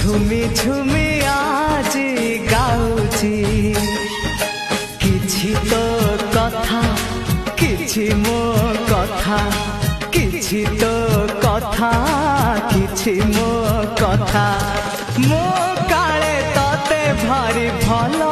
झुमी झुमी आज गाउची किछि तो कथा किछि मो कथा किछि तो कथा किछि मो कथा मो काले तते भारी भलो